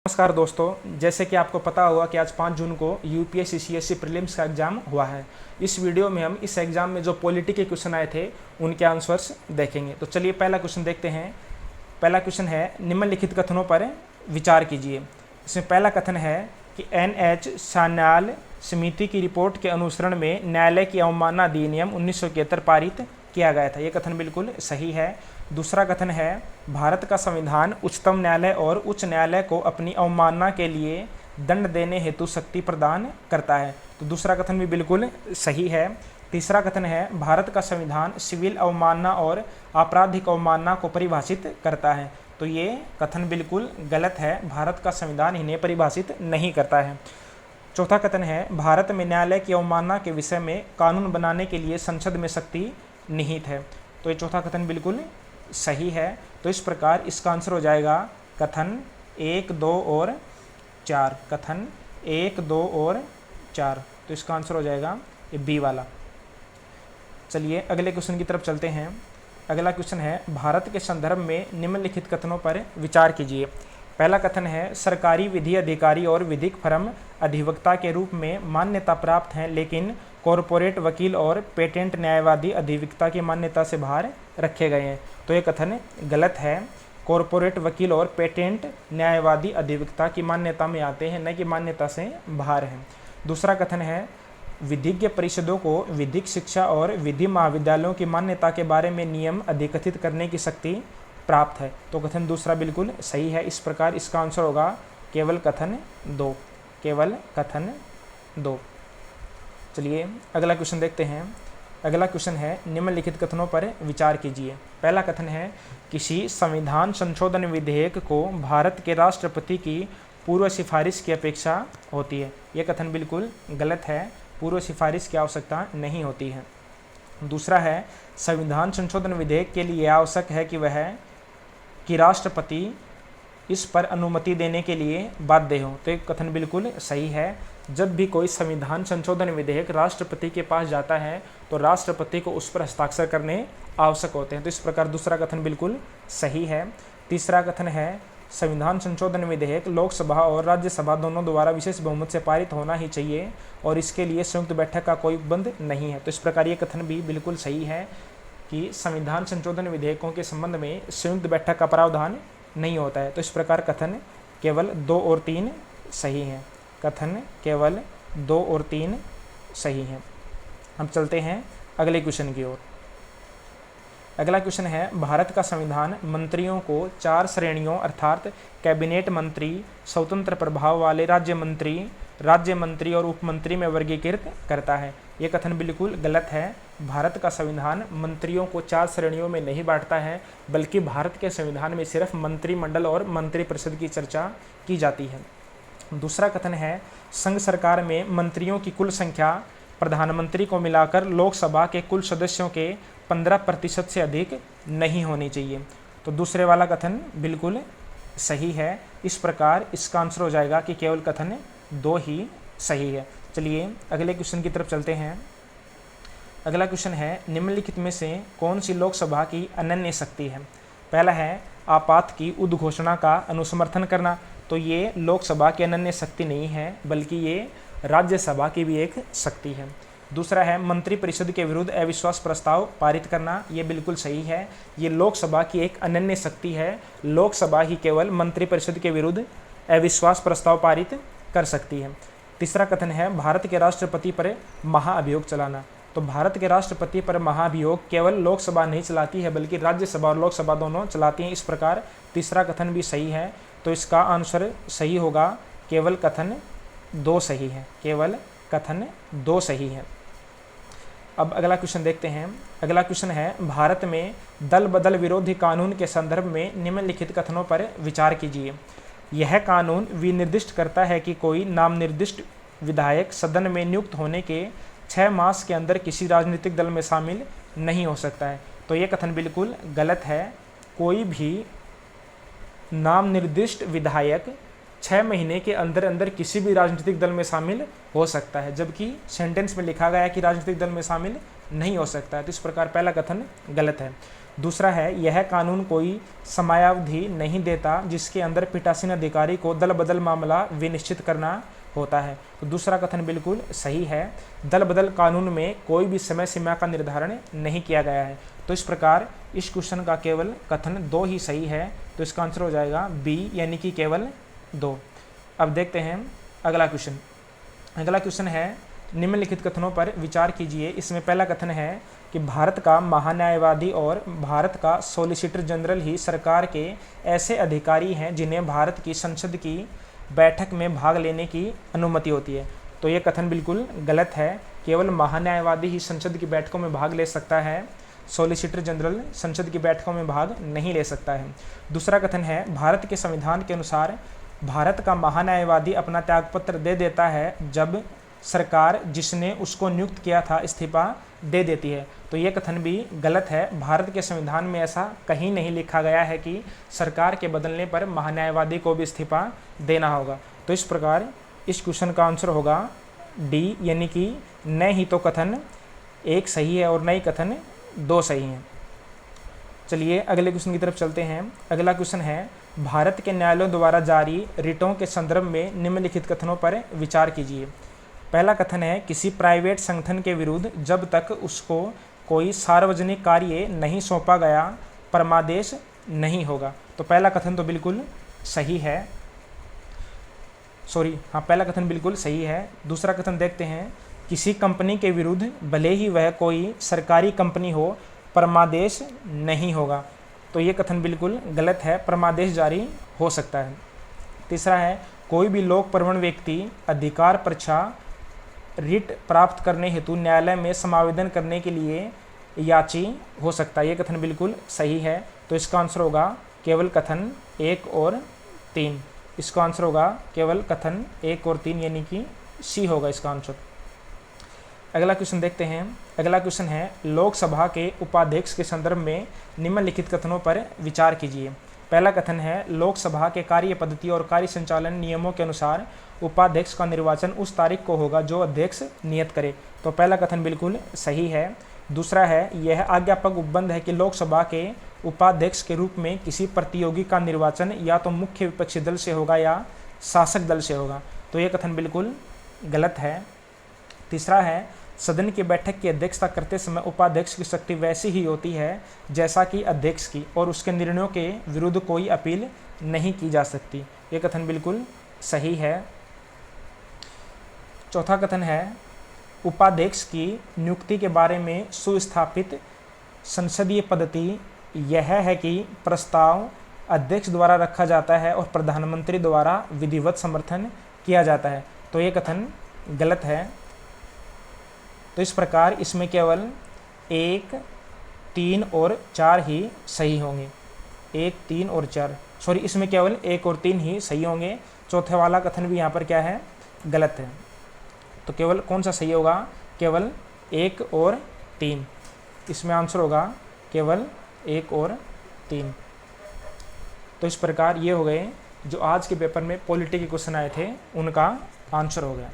नमस्कार दोस्तों, जैसे कि आपको पता होगा कि आज 5 जून को यूपीएससी सीएससी प्रीलिम्स का एग्ज़ाम हुआ है। इस वीडियो में हम इस एग्ज़ाम में जो पॉलिटी के क्वेश्चन आए थे उनके आंसर्स देखेंगे। तो चलिए पहला क्वेश्चन देखते हैं। पहला क्वेश्चन है, निम्नलिखित कथनों पर विचार कीजिए। इसमें पहला कथन है कि NH सान्याल समिति की रिपोर्ट के अनुसरण में न्यायालय की अवमानना अधिनियम 1971 पारित किया गया था। ये कथन बिल्कुल सही है। दूसरा कथन है, भारत का संविधान उच्चतम न्यायालय और उच्च न्यायालय को अपनी अवमानना के लिए दंड देने हेतु शक्ति प्रदान करता है। तो दूसरा कथन भी बिल्कुल सही है। तीसरा कथन है, भारत का संविधान सिविल अवमानना और आपराधिक अवमानना को परिभाषित करता है। तो ये कथन बिल्कुल गलत है। भारत का संविधान इन्हें परिभाषित नहीं करता है। चौथा कथन है, भारत में न्यायालय की अवमानना के विषय में कानून बनाने के लिए संसद में शक्ति निहित है। तो ये चौथा कथन बिल्कुल सही है। तो इस प्रकार इसका आंसर हो जाएगा कथन 1, 2 और 4। कथन 1, 2 और 4। तो इसका आंसर हो जाएगा ये बी वाला। चलिए अगले क्वेश्चन की तरफ चलते हैं। अगला क्वेश्चन है, भारत के संदर्भ में निम्नलिखित कथनों पर विचार कीजिए। पहला कथन है, सरकारी विधि अधिकारी और विधिक फर्म अधिवक्ता के रूप में मान्यता प्राप्त हैं, लेकिन कॉरपोरेट वकील और पेटेंट न्यायवादी अधिवक्ता की मान्यता से बाहर रखे गए हैं। तो ये कथन गलत है। कॉरपोरेट वकील और पेटेंट न्यायवादी अधिवक्ता की मान्यता में आते हैं, न कि मान्यता से बाहर हैं। दूसरा कथन है, विधिज्ञ परिषदों को विधिक शिक्षा और विधि महाविद्यालयों की मान्यता के बारे में नियम अधिकथित करने की शक्ति प्राप्त है। तो कथन दूसरा बिल्कुल सही है। इस प्रकार इसका आंसर होगा केवल कथन 2। केवल कथन 2। चलिए अगला क्वेश्चन देखते हैं। अगला क्वेश्चन है, निम्नलिखित कथनों पर विचार कीजिए। पहला कथन है, किसी संविधान संशोधन विधेयक को भारत के राष्ट्रपति की पूर्व सिफारिश की अपेक्षा होती है। यह कथन बिल्कुल गलत है। पूर्व सिफारिश की आवश्यकता नहीं होती है। दूसरा है, संविधान संशोधन विधेयक के लिए आवश्यक है कि राष्ट्रपति इस पर अनुमति देने के लिए बाध्य हो। तो एक कथन बिल्कुल सही है। जब भी कोई संविधान संशोधन विधेयक राष्ट्रपति के पास जाता है तो राष्ट्रपति को उस पर हस्ताक्षर करने आवश्यक होते हैं। तो इस प्रकार दूसरा कथन बिल्कुल सही है। तीसरा कथन है, संविधान संशोधन विधेयक लोकसभा और राज्यसभा दोनों द्वारा विशेष बहुमत से पारित होना ही चाहिए और इसके लिए संयुक्त बैठक का कोई उपबंध नहीं है। तो इस प्रकार ये कथन भी बिल्कुल सही है कि संविधान संशोधन विधेयकों के संबंध में संयुक्त बैठक का प्रावधान नहीं होता है। तो इस प्रकार कथन केवल 2 और 3 सही हैं। कथन केवल 2 और 3 सही हैं। हम चलते हैं अगले क्वेश्चन की ओर। अगला क्वेश्चन है, भारत का संविधान मंत्रियों को 4 श्रेणियों अर्थात कैबिनेट मंत्री, स्वतंत्र प्रभाव वाले राज्य मंत्री और उपमंत्री में वर्गीकृत करता है। ये कथन बिल्कुल गलत है। भारत का संविधान मंत्रियों को 4 श्रेणियों में नहीं बांटता है, बल्कि भारत के संविधान में सिर्फ मंत्रिमंडल और मंत्रिपरिषद की चर्चा की जाती है। दूसरा कथन है, संघ सरकार में मंत्रियों की कुल संख्या प्रधानमंत्री को मिलाकर लोकसभा के कुल सदस्यों के 15% से अधिक नहीं होनी चाहिए। तो दूसरे वाला कथन बिल्कुल सही है। इस प्रकार इसका आंसर हो जाएगा कि केवल कथन 2 ही सही है। चलिए अगले क्वेश्चन की तरफ चलते हैं। अगला क्वेश्चन है, निम्नलिखित में से कौन सी लोकसभा की अनन्य शक्ति है। पहला है, आपात की उद्घोषणा का अनुसमर्थन करना। तो ये लोकसभा की अनन्य शक्ति नहीं है, बल्कि ये राज्यसभा की भी एक शक्ति है। दूसरा है, मंत्रिपरिषद के विरुद्ध अविश्वास प्रस्ताव पारित करना। ये बिल्कुल सही है। ये लोकसभा की एक अनन्य शक्ति है। लोकसभा ही केवल मंत्रिपरिषद के विरुद्ध अविश्वास प्रस्ताव पारित कर सकती है। तीसरा कथन है, भारत के राष्ट्रपति पर महाअभियोग चलाना। तो भारत के राष्ट्रपति पर महाभियोग केवल लोकसभा नहीं चलाती है, बल्कि राज्यसभा और लोकसभा दोनों चलाती हैं। इस प्रकार तीसरा कथन भी सही है। तो इसका आंसर सही होगा केवल कथन 2 सही है। केवल कथन 2 सही है। अब अगला क्वेश्चन देखते हैं। अगला क्वेश्चन है, भारत में दल बदल विरोधी कानून के संदर्भ में निम्नलिखित कथनों पर विचार कीजिए। यह कानून विनिर्दिष्ट करता है कि कोई नामनिर्दिष्ट विधायक सदन में नियुक्त होने के 6 मास के अंदर किसी राजनीतिक दल में शामिल नहीं हो सकता है। तो ये कथन बिल्कुल गलत है। कोई भी नामनिर्दिष्ट विधायक 6 महीने के अंदर अंदर किसी भी राजनीतिक दल में शामिल हो सकता है, जबकि सेंटेंस में लिखा गया है कि राजनीतिक दल में शामिल नहीं हो सकता है। तो इस प्रकार पहला कथन गलत है। दूसरा है यह कानून कोई समयावधि नहीं देता जिसके अंदर पीठासीन अधिकारी को दल बदल मामला विनिश्चित करना होता है। तो दूसरा कथन बिल्कुल सही है, दल बदल कानून में कोई भी समय सीमा का निर्धारण नहीं किया गया है। तो इस प्रकार इस क्वेश्चन का केवल कथन 2 ही सही है, तो इसका आंसर हो जाएगा बी, यानी कि केवल 2। अब देखते हैं अगला क्वेश्चन। अगला क्वेश्चन है निम्नलिखित कथनों पर विचार कीजिए। इसमें पहला कथन है कि भारत का महान्यायवादी और भारत का सॉलिसिटर जनरल ही सरकार के ऐसे अधिकारी हैं जिन्हें भारत की संसद की बैठक में भाग लेने की अनुमति होती है। तो ये कथन बिल्कुल गलत है, केवल महान्यायवादी ही संसद की बैठकों में भाग ले सकता है, सॉलिसिटर जनरल संसद की बैठकों में भाग नहीं ले सकता है। दूसरा कथन है भारत के संविधान के अनुसार भारत का महान्यायवादी अपना त्यागपत्र दे देता है जब सरकार जिसने उसको नियुक्त किया था इस्तीफा दे देती है। तो ये कथन भी गलत है, भारत के संविधान में ऐसा कहीं नहीं लिखा गया है कि सरकार के बदलने पर महान्यायवादी को भी इस्तीफा देना होगा। तो इस प्रकार इस क्वेश्चन का आंसर होगा डी, यानी कि न ही तो कथन 1 सही है और न ही कथन 2 सही हैं। चलिए अगले क्वेश्चन की तरफ चलते हैं। अगला क्वेश्चन है भारत के न्यायालयों द्वारा जारी रिटों के संदर्भ में निम्नलिखित कथनों पर विचार कीजिए। पहला कथन है किसी प्राइवेट संगठन के विरुद्ध जब तक उसको कोई सार्वजनिक कार्य नहीं सौंपा गया परमादेश नहीं होगा। तो पहला कथन तो बिल्कुल सही है, पहला कथन बिल्कुल सही है। दूसरा कथन देखते हैं किसी कंपनी के विरुद्ध भले ही वह कोई सरकारी कंपनी हो परमादेश नहीं होगा। तो ये कथन बिल्कुल गलत है, परमादेश जारी हो सकता है। तीसरा है कोई भी लोक प्रवण व्यक्ति अधिकार परीक्षा रिट प्राप्त करने हेतु न्यायालय में समावेदन करने के लिए याची हो सकता है। ये कथन बिल्कुल सही है, तो इसका आंसर होगा केवल कथन 1 और 3। इसका आंसर होगा केवल कथन 1 और 3, यानी कि सी होगा इसका आंसर। अगला क्वेश्चन देखते हैं। अगला क्वेश्चन है लोकसभा के उपाध्यक्ष के संदर्भ में निम्नलिखित कथनों पर विचार कीजिए। पहला कथन है लोकसभा के कार्य पद्धति और कार्य संचालन नियमों के अनुसार उपाध्यक्ष का निर्वाचन उस तारीख को होगा जो अध्यक्ष नियत करे। तो पहला कथन बिल्कुल सही है। दूसरा है यह आज्ञापक उपबंध है कि लोकसभा के उपाध्यक्ष के रूप में किसी प्रतियोगी का निर्वाचन या तो मुख्य विपक्षी दल से होगा या शासक दल से होगा। तो यह कथन बिल्कुल गलत है। तीसरा है सदन की बैठक की अध्यक्षता करते समय उपाध्यक्ष की शक्ति वैसी ही होती है जैसा कि अध्यक्ष की और उसके निर्णयों के विरुद्ध कोई अपील नहीं की जा सकती। ये कथन बिल्कुल सही है। चौथा कथन है उपाध्यक्ष की नियुक्ति के बारे में सुस्थापित संसदीय पद्धति यह है कि प्रस्ताव अध्यक्ष द्वारा रखा जाता है और प्रधानमंत्री द्वारा विधिवत समर्थन किया जाता है। तो ये कथन गलत है। तो इस प्रकार इसमें केवल 1, 3 और 4 ही सही होंगे। 1, 3 और 4 इसमें केवल 1 और 3 ही सही होंगे। चौथे वाला कथन भी यहाँ पर क्या है, गलत है। तो केवल कौन सा सही होगा, केवल 1 और 3। इसमें आंसर होगा केवल 1 और 3। तो इस प्रकार ये हो गए जो आज के पेपर में पॉलिटी के क्वेश्चन आए थे, उनका आंसर हो गया।